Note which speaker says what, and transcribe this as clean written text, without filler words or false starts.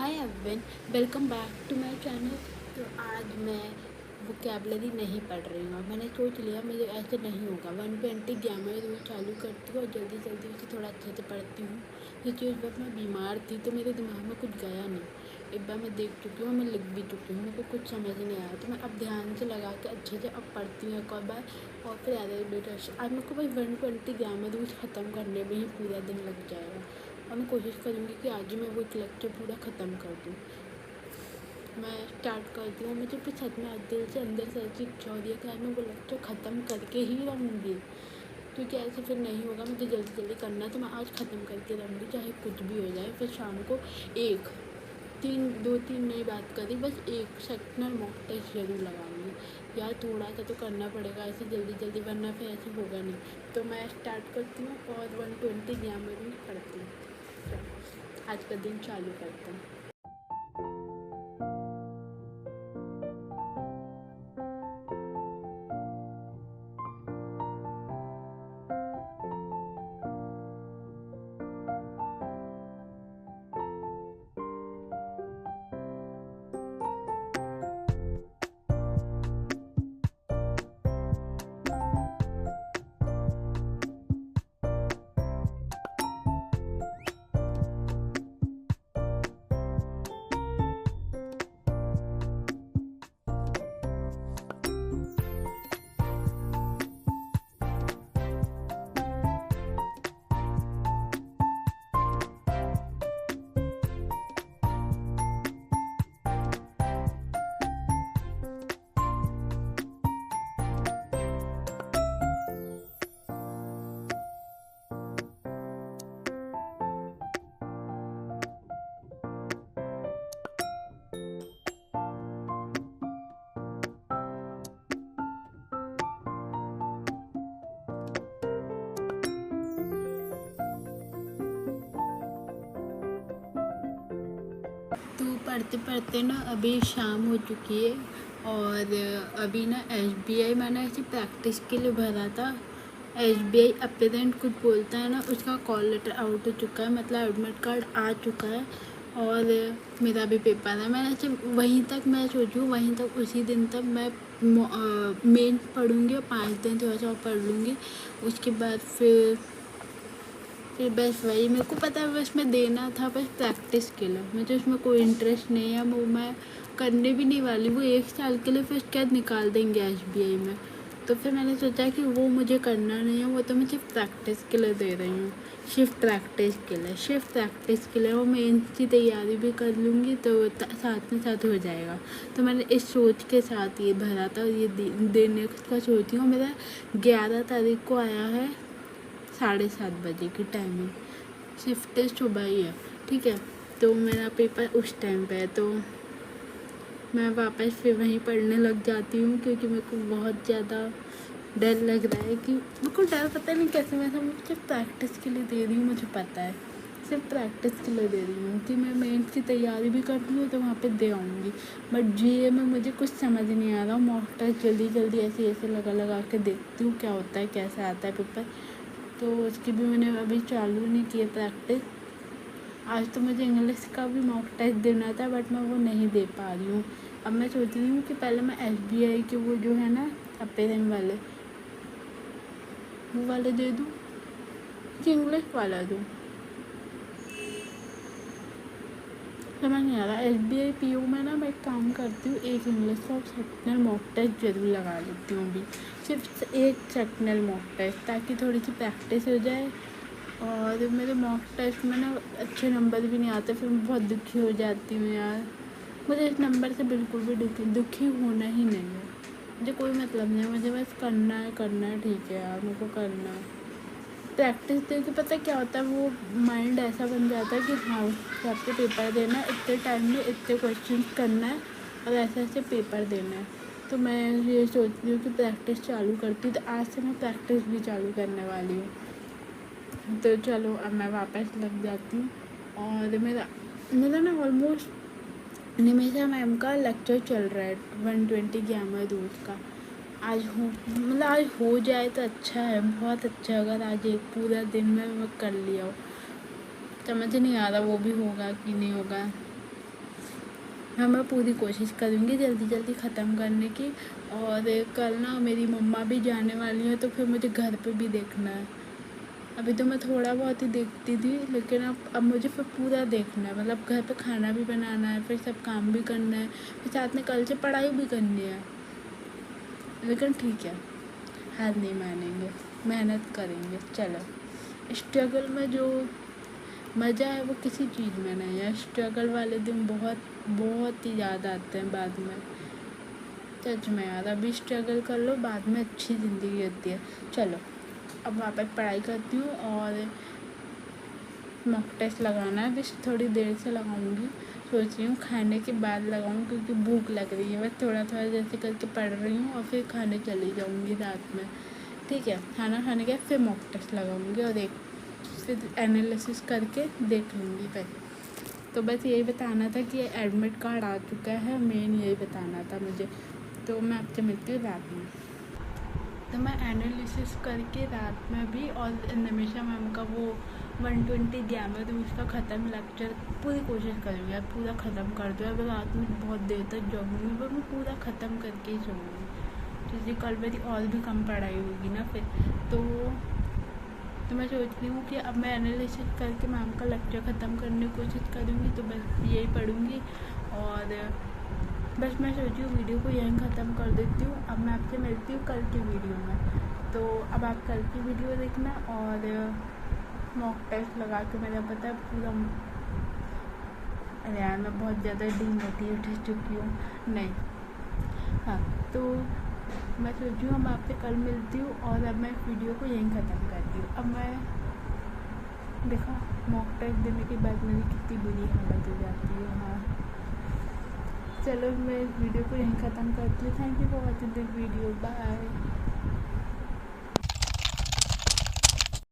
Speaker 1: Hi everyone, welcome back to my channel. तो आज मैं वोकैबलरी नहीं पढ़ रही हूँ। मैंने सोच लिया मुझे ऐसे नहीं होगा। 120 ग्रामर रोज चालू करती हूँ और जल्दी जल्दी उसे थोड़ा अच्छे से पढ़ती हूँ, क्योंकि उस वक्त मैं बीमार थी तो मेरे दिमाग में कुछ गया नहीं। एक बार मैं देख चुकी हूँ, मैं लिख भी चुकी हूँ, मेरे को कुछ समझ नहीं आया, तो मैं अब ध्यान से लगा के अच्छे से अब पढ़ती हूँ एक और बार। और फिर आज मेरे को भाई 120 ग्रामर रोज ख़त्म करने में ही पूरा दिन लग जाएगा। और मैं कोशिश करूँगी कि आज मैं वो एक लेक्चर पूरा ख़त्म कर दूँ। मैं स्टार्ट करती हूँ। मुझे फिर सच में आज दिल से अंदर से ऐसी इच्छा हो रही है कि आज मैं वो लेक्चर ख़त्म करके ही रहूँगी, क्योंकि ऐसे फिर नहीं होगा। मुझे जल्दी जल्दी करना है, तो मैं आज ख़त्म करके रहूँगी, चाहे कुछ भी हो जाए। फिर शाम को एक दो तीन नई बात करी, बस एक सेक्शनल मॉक टेस्ट जरूर लगाऊंगी। यार थोड़ा सा तो करना पड़ेगा ऐसे जल्दी जल्दी, वरना फिर ऐसे होगा नहीं। तो मैं स्टार्ट करती हूँ और 120 ग्रामर में पढ़ती हूँ। आज का दिन चालू करते हैं। तो पढ़ते पढ़ते ना अभी शाम हो चुकी है, और अभी ना SBI मैंने ऐसी प्रैक्टिस के लिए भरा था। SBI अपेरेंट कुछ बोलता है ना, उसका कॉल लेटर आउट हो चुका है, मतलब एडमिट कार्ड आ चुका है। और मेरा भी पेपर है। मैंने ऐसे वहीं तक मैं सोचूँ, वहीं तक उसी दिन तक मैं मेन पढ़ूँगी और 5 दिन थोड़ा सा और पढ़ लूँगी। उसके बाद फिर बस वही मेरे को पता है, बस मैं देना था बस प्रैक्टिस के लिए। मुझे उसमें कोई इंटरेस्ट नहीं है, वो मैं करने भी नहीं वाली। वो 1 साल के लिए फिर क्या निकाल देंगे SBI में, तो फिर मैंने सोचा कि वो मुझे करना नहीं है। वो तो मैं सिर्फ प्रैक्टिस के लिए दे रही हूँ, सिर्फ प्रैक्टिस के लिए। वो मैं इनकी तैयारी भी कर लूँगी तो साथ में साथ हो जाएगा। तो मैंने इस सोच के साथ ये भरा था, ये देने का सोची हूँ। मेरा 11 तारीख को आया है 7:30 बजे की टाइमिंग। शिफ्ट सुबह ही है, ठीक है। तो मेरा पेपर उस टाइम पे है, तो मैं वापस फिर वहीं पढ़ने लग जाती हूँ, क्योंकि मेरे को बहुत ज़्यादा डर लग रहा है। कि मेरे को डर पता नहीं कैसे, मैं सिर्फ प्रैक्टिस के लिए दे रही हूँ। मुझे पता है सिर्फ प्रैक्टिस के लिए दे रही हूँ कि मैं मेंस की तैयारी भी कर रही हूँ, तो वहाँ पे दे आऊँगी। बट GA में मुझे कुछ समझ नहीं आ रहा। मॉक टेस्ट जल्दी जल्दी ऐसे लगा के देखती हूँ क्या होता है, कैसा आता है पेपर। तो उसकी भी मैंने अभी चालू नहीं की है प्रैक्टिस। आज तो मुझे इंग्लिश का भी मॉक टेस्ट देना था, बट मैं वो नहीं दे पा रही हूँ। अब मैं सोच रही हूँ कि पहले मैं SBI के वो जो है ना अपेरेंट वाले, वो वाले दे दूँ कि इंग्लिश वाला दूँ, समझ नहीं आ रहा। SBI PO में ना मैं एक काम करती हूँ, एक इंग्लिश का सेक्शनल मॉक टेस्ट जरूर लगा लेती हूँ अभी, सिर्फ एक सेक्शनल मॉक टेस्ट, ताकि थोड़ी सी प्रैक्टिस हो जाए। और मेरे मॉक टेस्ट में ना अच्छे नंबर भी नहीं आते, फिर मैं बहुत दुखी हो जाती हूँ यार। मुझे इस नंबर से बिल्कुल भी दुखी होना ही नहीं है। मुझे कोई मतलब नहीं है, मुझे बस करना है, ठीक है यार, मेरे को करना है। प्रैक्टिस देके पता क्या होता है, वो माइंड ऐसा बन जाता है कि हाँ आपको पेपर देना है, इतने टाइम में इतने क्वेश्चन करना है और ऐसे ऐसे पेपर देना है। तो मैं ये सोचती हूँ कि प्रैक्टिस चालू करती हूँ, तो आज से मैं प्रैक्टिस भी चालू करने वाली हूँ। तो चलो अब मैं वापस लग जाती हूँ। और मेरा ना ऑलमोस्ट निमिषा मैम का लेक्चर चल रहा है 120 ग्रामर रूल्स का। आज हो जाए तो अच्छा है, बहुत अच्छा। अगर आज एक पूरा दिन में मैं कर लिया हो, समझ नहीं आ रहा वो भी होगा कि नहीं होगा। हाँ, मैं पूरी कोशिश करूँगी जल्दी जल्दी ख़त्म करने की। और कल ना मेरी मम्मा भी जाने वाली है, तो फिर मुझे घर पे भी देखना है। अभी तो मैं थोड़ा बहुत ही देखती थी, लेकिन अब मुझे फिर पूरा देखना है। मतलब घर पे खाना भी बनाना है, फिर सब काम भी करना है, फिर साथ में कल से पढ़ाई भी करनी है। लेकिन ठीक है, हार नहीं मानेंगे, मेहनत करेंगे। चलो, स्ट्रगल में जो मज़ा है वो किसी चीज़ में नहीं है। स्ट्रगल वाले दिन बहुत बहुत ही याद आते हैं बाद में। सच में यार, अभी स्ट्रगल कर लो, बाद में अच्छी ज़िंदगी होती है। चलो, अब वापस पढ़ाई करती हूँ और मॉक टेस्ट लगाना है। बस थोड़ी देर से लगाऊंगी, सोच रही हूँ खाने के बाद लगाऊँ, क्योंकि भूख लग रही है। बस थोड़ा थोड़ा जैसे करके पढ़ रही हूँ और फिर खाने चली जाऊँगी रात में। ठीक है, खाना खाने के बाद फिर मॉक टेस्ट लगाऊंगी और फिर एनालिसिस करके देख लूँगी फिर। तो बस यही बताना था कि एडमिट कार्ड आ चुका है, मेन यही बताना था मुझे। तो मैं आपसे मिलती हूँ रात में। तो मैं एनालिसिस करके रात में भी, और निमिषा मैम का वो 120 ग्रामर उसका ख़त्म लेक्चर पूरी कोशिश करूँगी यार, पूरा ख़त्म कर दूँ। अगर रात में बहुत देर तक जगूँगी, पर मैं पूरा ख़त्म करके ही सोऊंगी, क्योंकि कल मेरी और भी कम पढ़ाई होगी ना फिर। तो मैं सोच रही हूँ कि अब मैं एनालिसिस करके मैम का लेक्चर ख़त्म करने की कोशिश करूँगी। तो बस यही पढ़ूँगी, और बस मैं सोची हूँ वीडियो को यहीं ख़त्म कर देती हूँ। अब मैं आपसे मिलती हूँ कल की वीडियो में। तो अब आप कल की वीडियो देखना, और मॉक टेस्ट लगा के मेरा पता है पूरा, अरे यार मैं बहुत ज़्यादा डीमोटिवेट हो चुकी हूँ। नहीं, हाँ, तो मैं सोची हूँ मैं आपसे कल मिलती हूँ, और अब मैं इस वीडियो को यहीं ख़त्म करती हूँ। अब मैं देखा मॉक टेस्ट देने के बाद मेरी कितनी बुरी हालत हो जाती है। हाँ, चलो मैं इस वीडियो को यहीं ख़त्म करती हूँ। Thank you for watching this video, bye.